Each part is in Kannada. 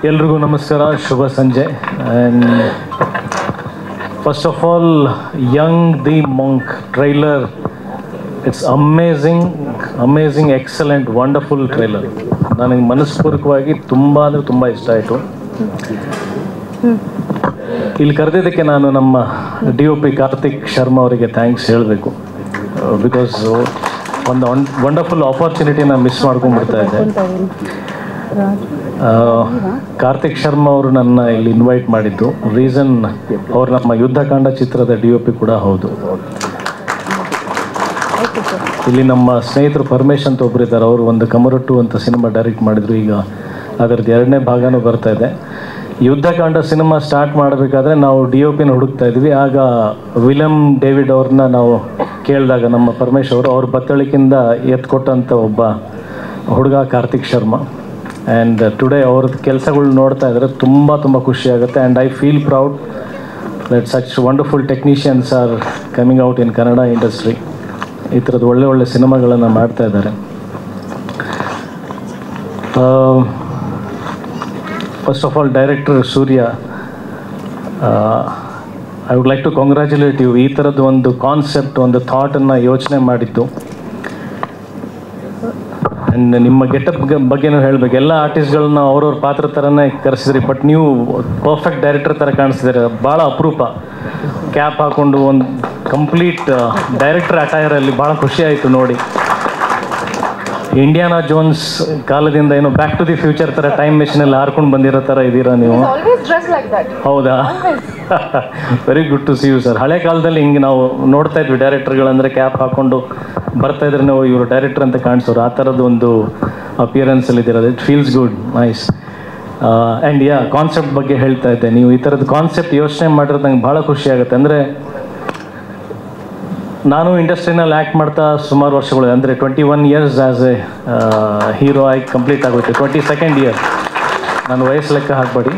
ಎಲ್ರಿಗೂ ನಮಸ್ಕಾರ, ಶುಭ ಸಂಜೆ. And first of all, young the monk trailer, it's amazing, excellent, wonderful trailer. ನನಗೆ ಮನಸ್ಪೂರ್ವಕವಾಗಿ ತುಂಬ ಅಂದರೆ ತುಂಬ ಇಷ್ಟ ಆಯಿತು. ಇಲ್ಲಿ ಕರೆದಿದ್ದಕ್ಕೆ ನಾನು ನಮ್ಮ DOP ಕಾರ್ತಿಕ್ ಶರ್ಮಾ ಅವರಿಗೆ ಥ್ಯಾಂಕ್ಸ್ ಹೇಳಬೇಕು. ಬಿಕಾಸ್ ಒಂದು ವಂಡರ್ಫುಲ್ ಆಪರ್ಚುನಿಟಿನ ಮಿಸ್ ಮಾಡ್ಕೊಂಡ್ಬಿಡ್ತಾ ಇದ್ದೆ. ಕಾರ್ತಿಕ್ ಶರ್ಮಾ ಅವರು ನನ್ನ ಇಲ್ಲಿ ಇನ್ವೈಟ್ ಮಾಡಿದ್ದು ರೀಸನ್, ಅವರು ನಮ್ಮ ಯುದ್ಧಕಾಂಡ ಚಿತ್ರದ DOP ಕೂಡ ಹೌದು. ಇಲ್ಲಿ ನಮ್ಮ ಸ್ನೇಹಿತರು ಪರಮೇಶ್ ಅಂತ ಒಬ್ಬರು ಇದ್ದಾರೆ, ಅವರು ಒಂದು ಕಮರಟ್ಟು ಅಂತ ಸಿನಿಮಾ ಡೈರೆಕ್ಟ್ ಮಾಡಿದರು. ಈಗ ಅದರದ್ದು 2ನೇ ಭಾಗನೂ ಬರ್ತಾ ಇದೆ. ಯುದ್ಧಕಾಂಡ ಸಿನಿಮಾ ಸ್ಟಾರ್ಟ್ ಮಾಡಬೇಕಾದ್ರೆ ನಾವು DOPನ ಹುಡುಕ್ತಾ ಇದ್ವಿ. ಆಗ ವಿಲಿಯಂ ಡೇವಿಡ್ ಅವ್ರನ್ನ ನಾವು ಕೇಳಿದಾಗ ನಮ್ಮ ಪರಮೇಶ್ ಅವ್ರ ಬತ್ತಳಿಕಿಂದ ಎತ್ಕೊಟ್ಟಂಥ ಒಬ್ಬ ಹುಡುಗ ಕಾರ್ತಿಕ್ ಶರ್ಮಾ. ಆ್ಯಂಡ್ ಟುಡೇ ಅವ್ರದ್ದು ಕೆಲಸಗಳು ನೋಡ್ತಾ ಇದ್ದರೆ ತುಂಬ ಖುಷಿ ಆಗುತ್ತೆ. And I feel proud that such wonderful technicians are coming out in Kannada industry. ಈ ಥರದ್ದು ಒಳ್ಳೆ ಸಿನಿಮಾಗಳನ್ನು ಮಾಡ್ತಾ ಇದ್ದಾರೆ. First of all, director Surya, I would like to congratulate you. ಈ ಥರದ್ದು ಒಂದು ಕಾನ್ಸೆಪ್ಟ್, ಒಂದು ಥಾಟನ್ನು ಯೋಚನೆ ಮಾಡಿದ್ದು. ಆ್ಯಂಡ್ ನಿಮ್ಮ ಗೆಟಪ್ ಬಗ್ಗೆನೂ ಹೇಳಬೇಕು. ಎಲ್ಲ ಆರ್ಟಿಸ್ಟ್ಗಳನ್ನ ಅವ್ರವ್ರ ಪಾತ್ರ ಥರನೇ ಕರೆಸಿದ್ರಿ, ಬಟ್ ನೀವು ಪರ್ಫೆಕ್ಟ್ ಡೈರೆಕ್ಟರ್ ಥರ ಕಾಣಿಸ್ತಿದ್ದಾರೆ. ಭಾಳ ಅಪರೂಪ. ಕ್ಯಾಪ್ ಹಾಕ್ಕೊಂಡು ಒಂದು ಕಂಪ್ಲೀಟ್ ಡೈರೆಕ್ಟರ್ ಅಟೈರಲ್ಲಿ ಭಾಳ ಖುಷಿ ಆಯಿತು ನೋಡಿ. ಇಂಡಿಯಾನಾ ಜೋನ್ಸ್ ಕಾಲದಿಂದ ಏನೋ ಬ್ಯಾಕ್ ಟು ದಿ ಫ್ಯೂಚರ್ ಥರ ಟೈಮ್ ಮೆಷಿನಲ್ಲಿ ಹಾರ್ಕೊಂಡು ಬಂದಿರೋ ಥರ ಇದ್ದೀರಾ ನೀವು. ಹೌದಾ? Very good to see you sir. ಹಳೆ ಕಾಲದಲ್ಲಿ ಹಿಂಗೆ ನಾವು ನೋಡ್ತಾ ಇದ್ವಿ, ಡೈರೆಕ್ಟರ್ಗಳಂದರೆ ಕ್ಯಾಪ್ ಹಾಕ್ಕೊಂಡು ಬರ್ತಾ ಇದ್ರೆ ನಾವು ಇವರು ಡೈರೆಕ್ಟರ್ ಅಂತ ಕಾಣಿಸೋರು. ಆ ಥರದ್ದು ಒಂದು ಅಪಿಯರೆನ್ಸಲ್ಲಿ ಇದ್ದೀರೋದು. It feels good, nice. And concept ಬಗ್ಗೆ ಹೇಳ್ತಾ ಇದ್ದೆ. ನೀವು ಈ ಥರದ್ದು ಕಾನ್ಸೆಪ್ಟ್ ಯೋಚನೆ ಮಾಡಿರೋದು ನಂಗೆ ಭಾಳ ಖುಷಿ ಆಗುತ್ತೆ. ಅಂದರೆ ನಾನು ಇಂಡಸ್ಟ್ರಿನಲ್ಲಿ ಆ್ಯಕ್ಟ್ ಮಾಡ್ತಾ ಸುಮಾರು ವರ್ಷಗಳು, ಅಂದರೆ 21 years ಆ್ಯಸ್ ಎ ಹೀರೋ ಆಗಿ ಕಂಪ್ಲೀಟ್ ಆಗುತ್ತೆ. 22nd year. ನಾನು ವಯಸ್ಸು ಲೆಕ್ಕ ಹಾಕಬೇಡಿ.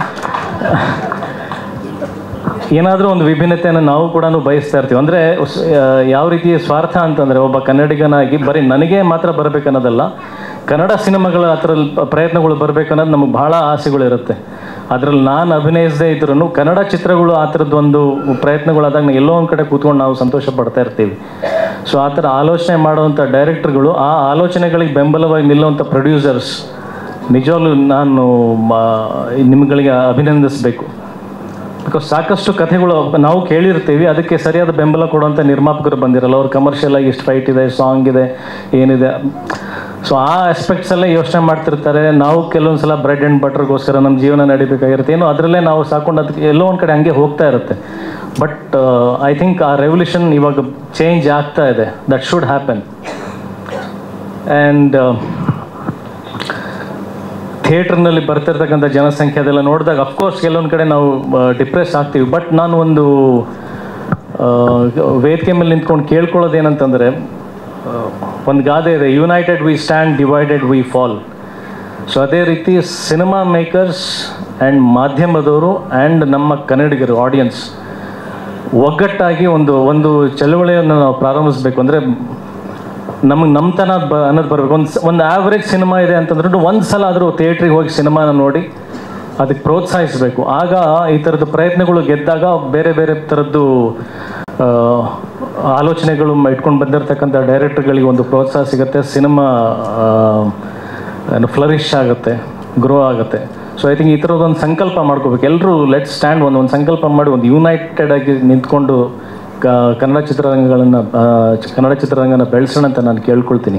ಏನಾದರೂ ಒಂದು ವಿಭಿನ್ನತೆಯನ್ನು ನಾವು ಕೂಡ ಬಯಸ್ತಾ ಇರ್ತೀವಿ. ಅಂದರೆ ಯಾವ ರೀತಿಯ ಸ್ವಾರ್ಥ ಅಂತಂದರೆ, ಒಬ್ಬ ಕನ್ನಡಿಗನಾಗಿ ಬರೀ ನನಗೆ ಮಾತ್ರ ಬರಬೇಕನ್ನೋದಲ್ಲ, ಕನ್ನಡ ಸಿನಿಮಾಗಳ ಆ ಥರಲ್ಲಿ ಪ್ರಯತ್ನಗಳು ಬರಬೇಕನ್ನೋದು ನಮಗೆ ಭಾಳ ಆಸೆಗಳಿರುತ್ತೆ. ಅದರಲ್ಲಿ ನಾನು ಅಭಿನಯಿಸದೇ ಇದ್ರೂ ಕನ್ನಡ ಚಿತ್ರಗಳು ಆ ಥರದ್ದು ಒಂದು ಪ್ರಯತ್ನಗಳಾದಾಗ ಎಲ್ಲೋ ಒಂದು ಕಡೆ ಕೂತ್ಕೊಂಡು ನಾವು ಸಂತೋಷ ಪಡ್ತಾ ಇರ್ತೀವಿ. ಸೊ ಆ ಥರ ಆಲೋಚನೆ ಮಾಡುವಂಥ ಡೈರೆಕ್ಟರ್ಗಳು, ಆ ಆಲೋಚನೆಗಳಿಗೆ ಬೆಂಬಲವಾಗಿ ನಿಲ್ಲುವಂಥ ಪ್ರೊಡ್ಯೂಸರ್ಸ್, ನಿಜವಾಗ್ಲೂ ನಾನು ನಿಮ್ಗಳಿಗೆ ಅಭಿನಂದಿಸಬೇಕು. ಬಿಕಾಸ್ ಸಾಕಷ್ಟು ಕಥೆಗಳು ನಾವು ಕೇಳಿರ್ತೀವಿ, ಅದಕ್ಕೆ ಸರಿಯಾದ ಬೆಂಬಲ ಕೊಡುವಂಥ ನಿರ್ಮಾಪಕರು ಬಂದಿರಲ್ಲ. ಅವ್ರು ಕಮರ್ಷಿಯಲ್ ಆಗಿ ಎಷ್ಟು ಫೈಟ್ ಇದೆ, ಸಾಂಗ್ ಇದೆ, ಏನಿದೆ, ಸೊ ಆ ಆಸ್ಪೆಕ್ಟ್ಸಲ್ಲೇ ಯೋಚನೆ ಮಾಡ್ತಿರ್ತಾರೆ. ನಾವು ಕೆಲವೊಂದು ಸಲ ಬ್ರೆಡ್ ಆ್ಯಂಡ್ ಬಟರ್ಗೋಸ್ಕರ ನಮ್ಮ ಜೀವನ ನಡಿಬೇಕಾಗಿರುತ್ತೆ, ಏನೋ ಅದರಲ್ಲೇ ನಾವು ಸಾಕೊಂಡು ಅದಕ್ಕೆ ಎಲ್ಲೋ ಒಂದು ಕಡೆ ಹಂಗೆ ಹೋಗ್ತಾ ಇರುತ್ತೆ. ಬಟ್ ಐ ಥಿಂಕ್ ಆ ರೆವಲ್ಯೂಷನ್ ಇವಾಗ ಚೇಂಜ್ ಆಗ್ತಾ ಇದೆ. That should happen. ಆ್ಯಂಡ್ ಥಿಯೇಟ್ರ್ನಲ್ಲಿ ಬರ್ತಿರ್ತಕ್ಕಂಥ ಜನಸಂಖ್ಯೆ ಅದೆಲ್ಲ ನೋಡಿದಾಗ ಅಫ್ಕೋರ್ಸ್ ಕೆಲವೊಂದು ಕಡೆ ನಾವು ಡಿಪ್ರೆಸ್ ಆಗ್ತೀವಿ. ಬಟ್ ನಾನು ಒಂದು ವೇದಿಕೆ ಮೇಲೆ ನಿಂತ್ಕೊಂಡು ಕೇಳ್ಕೊಳ್ಳೋದೇನಂತಂದರೆ, ಒಂದು ಗಾದೆ ಇದೆ, united we stand, divided we fall. So ಅದೇ ರೀತಿ ಸಿನಿಮಾ ಮೇಕರ್ಸ್ ಆ್ಯಂಡ್ ಮಾಧ್ಯಮದವರು ಆ್ಯಂಡ್ ನಮ್ಮ ಕನ್ನಡಿಗರು, ಆಡಿಯನ್ಸ್ ಒಗ್ಗಟ್ಟಾಗಿ ಒಂದು ಚಳವಳಿಯನ್ನು ನಾವು ಪ್ರಾರಂಭಿಸಬೇಕು. ಅಂದರೆ ನಮಗೆ ನಮ್ಮತನ ಅನ್ನೋದು ಬರಬೇಕು. ಒಂದು ಆ್ಯಾವ್ರೇಜ್ ಸಿನಿಮಾ ಇದೆ ಅಂತಂದ್ರೂ ಒಂದು ಸಲ ಆದರೂ ಥಿಯೇಟ್ರಿಗೆ ಹೋಗಿ ಸಿನಿಮಾನ ನೋಡಿ ಅದಕ್ಕೆ ಪ್ರೋತ್ಸಾಹಿಸಬೇಕು. ಆಗ ಈ ಥರದ್ದು ಪ್ರಯತ್ನಗಳು ಗೆದ್ದಾಗ ಬೇರೆ ಥರದ್ದು ಆಲೋಚನೆಗಳು ಇಟ್ಕೊಂಡು ಬಂದಿರತಕ್ಕಂಥ ಡೈರೆಕ್ಟರ್ಗಳಿಗೆ ಒಂದು ಪ್ರೋತ್ಸಾಹ ಸಿಗುತ್ತೆ. ಸಿನಿಮಾ ಫ್ಲರಿಶ್ ಆಗುತ್ತೆ, ಗ್ರೋ ಆಗುತ್ತೆ. ಸೊ ಐ ಥಿಂಕ್ ಈ ಥರದ್ದೊಂದು ಸಂಕಲ್ಪ ಮಾಡ್ಕೋಬೇಕು ಎಲ್ಲರೂ. ಲೆಟ್ ಸ್ಟ್ಯಾಂಡ್, ಒಂದು ಸಂಕಲ್ಪ ಮಾಡಿ ಒಂದು ಯುನೈಟೆಡ್ ಆಗಿ ನಿಂತ್ಕೊಂಡು ಕನ್ನಡ ಚಿತ್ರರಂಗನ ಬೆಳೆಸೋಣ ಅಂತ ನಾನು ಕೇಳ್ಕೊಳ್ತೀನಿ.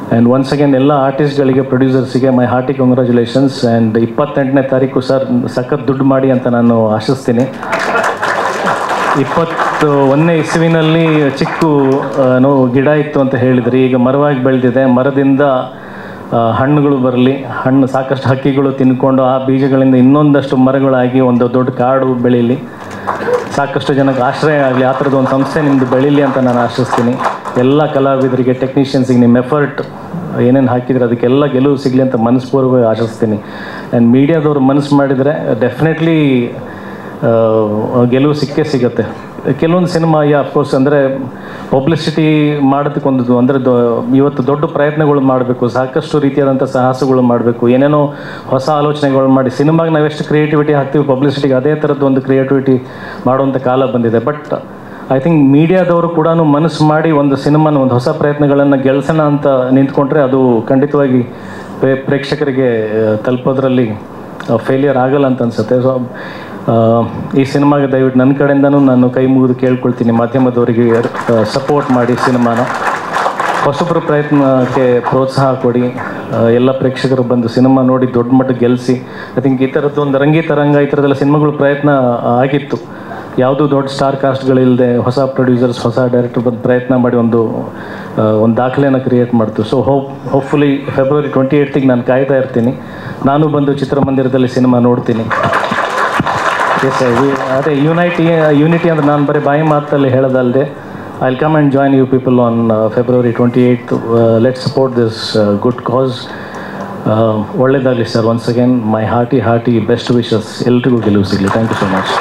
ಆ್ಯಂಡ್ ಒನ್ಸ್ ಅಗೇನ್ ಎಲ್ಲ ಆರ್ಟಿಸ್ಟ್ಗಳಿಗೆ, ಪ್ರೊಡ್ಯೂಸರ್ಸಿಗೆ ಮೈ ಹಾರ್ಟಿ ಕಂಗ್ರ್ಯಾಚುಲೇಷನ್ಸ್. ಆ್ಯಂಡ್ 28ನೇ ತಾರೀಕು ಸರ್ ಸಖತ್ ದುಡ್ಡು ಮಾಡಿ ಅಂತ ನಾನು ಆಶಿಸ್ತೀನಿ. 21ನೇ ಇಸ್ವಿನಲ್ಲಿ ಚಿಕ್ಕ ಗಿಡ ಇತ್ತು ಅಂತ ಹೇಳಿದ್ರಿ, ಈಗ ಮರವಾಗಿ ಬೆಳೆದಿದೆ. ಮರದಿಂದ ಹಣ್ಣುಗಳು ಬರಲಿ, ಸಾಕಷ್ಟು ಹಕ್ಕಿಗಳು ತಿನ್ಕೊಂಡು ಆ ಬೀಜಗಳಿಂದ ಇನ್ನೊಂದಷ್ಟು ಮರಗಳಾಗಿ ಒಂದು ದೊಡ್ಡ ಕಾಡು ಬೆಳೀಲಿ, ಸಾಕಷ್ಟು ಜನಕ್ಕೆ ಆಶ್ರಯ ಆಗಲಿ. ಆ ಥರದ್ದು ಒಂದು ಸಂಸ್ಥೆ ನಿಮ್ಮದು ಬೆಳೀಲಿ ಅಂತ ನಾನು ಆಶಿಸ್ತೀನಿ. ಎಲ್ಲ ಕಲಾವಿದರಿಗೆ, ಟೆಕ್ನಿಷಿಯನ್ಸಿಗೆ ನಿಮ್ಮ ಎಫರ್ಟ್ ಏನೇನು ಹಾಕಿದ್ರೆ ಅದಕ್ಕೆಲ್ಲ ಗೆಲುವು ಸಿಗಲಿ ಅಂತ ಮನಸ್ಪೂರ್ವಕವಾಗಿ ಆಶಿಸ್ತೀನಿ. ಆ್ಯಂಡ್ ಮೀಡಿಯಾದವ್ರು ಮನಸ್ಸು ಮಾಡಿದರೆ ಡೆಫಿನೆಟ್ಲಿ ಗೆಲುವು ಸಿಕ್ಕೇ ಸಿಗುತ್ತೆ. ಕೆಲವೊಂದು ಸಿನಿಮಾ ಅಫ್ಕೋರ್ಸ್ ಅಂದರೆ ಪಬ್ಲಿಸಿಟಿ ಮಾಡೋದಕ್ಕೊಂದು ಅಂದರೆ ಇವತ್ತು ದೊಡ್ಡ ಪ್ರಯತ್ನಗಳು ಮಾಡಬೇಕು, ಸಾಕಷ್ಟು ರೀತಿಯಾದಂಥ ಸಾಹಸಗಳು ಮಾಡಬೇಕು, ಏನೇನೋ ಹೊಸ ಆಲೋಚನೆಗಳು ಮಾಡಿ ಸಿನಿಮಾಗೆ ನಾವೆಷ್ಟು ಕ್ರಿಯೇಟಿವಿಟಿ ಹಾಕ್ತೀವಿ ಪಬ್ಲಿಸಿಟಿಗೆ ಅದೇ ಥರದ್ದು ಒಂದು ಕ್ರಿಯೇಟಿವಿಟಿ ಮಾಡುವಂಥ ಕಾಲ ಬಂದಿದೆ. ಬಟ್ ಐ ಥಿಂಕ್ ಮೀಡಿಯಾದವರು ಕೂಡ ಮನಸ್ಸು ಮಾಡಿ ಒಂದು ಸಿನಿಮಾನ ಒಂದು ಹೊಸ ಪ್ರಯತ್ನಗಳನ್ನು ಗೆಲ್ಸೋಣ ಅಂತ ನಿಂತ್ಕೊಂಡ್ರೆ ಅದು ಖಂಡಿತವಾಗಿ ಪ್ರೇಕ್ಷಕರಿಗೆ ತಲುಪೋದ್ರಲ್ಲಿ ಫೇಲಿಯರ್ ಆಗಲ್ಲ ಅಂತ ಅನಿಸುತ್ತೆ. ಸೊ ಈ ಸಿನಿಮಾಗೆ ದಯವಿಟ್ಟು ನನ್ನ ಕಡೆಯಿಂದನೂ ನಾನು ಕೈ ಮುಗಿದು ಕೇಳ್ಕೊಳ್ತೀನಿ, ಮಾಧ್ಯಮದವರಿಗೆ ಸಪೋರ್ಟ್ ಮಾಡಿ, ಸಿನಿಮಾನ ಹೊಸಬ್ರ ಪ್ರಯತ್ನಕ್ಕೆ ಪ್ರೋತ್ಸಾಹ ಕೊಡಿ, ಎಲ್ಲ ಪ್ರೇಕ್ಷಕರು ಬಂದು ಸಿನಿಮಾ ನೋಡಿ ದೊಡ್ಡ ಮಟ್ಟಕ್ಕೆ ಗೆಲ್ಲಿಸಿ. ಐ ಥಿಂಕ್ ಈ ಥರದ್ದು ಒಂದು ರಂಗಿ ತರಂಗ ಈ ಥರದ್ದೆಲ್ಲ ಸಿನಿಮಾಗಳು ಪ್ರಯತ್ನ ಆಗಿತ್ತು, ಯಾವುದೂ ದೊಡ್ಡ ಸ್ಟಾರ್ ಕಾಸ್ಟ್ಗಳಿಲ್ಲದೆ ಹೊಸ ಪ್ರೊಡ್ಯೂಸರ್ಸ್ ಹೊಸ ಡೈರೆಕ್ಟರ್ ಬಂದು ಪ್ರಯತ್ನ ಮಾಡಿ ಒಂದು ದಾಖಲೆಯನ್ನು ಕ್ರಿಯೇಟ್ ಮಾಡ್ತು. ಸೊ ಹೋಪ್ಫುಲಿ ಫೆಬ್ರವರಿ 28ಗೆ ನಾನು ಕಾಯ್ತಾ ಇರ್ತೀನಿ, ನಾನು ಬಂದು ಚಿತ್ರಮಂದಿರದಲ್ಲಿ ಸಿನಿಮಾ ನೋಡ್ತೀನಿ. ಎಸ್ ಅದೇ ಯೂನಿಟಿ ಅಂದರೆ ನಾನು ಬರೀ ಬಾಯಿ ಮಾತಲ್ಲಿ ಹೇಳೋದಲ್ಲದೆ I will come and join you people on February 28th. Let's support this good cause. ಒಳ್ಳೆಯದಾಗಲಿ sir. Once again my hearty best wishes. ಎಲ್ರಿಗೂ ಗೆಲುವು ಸಿಗಲಿ. Thank you so much.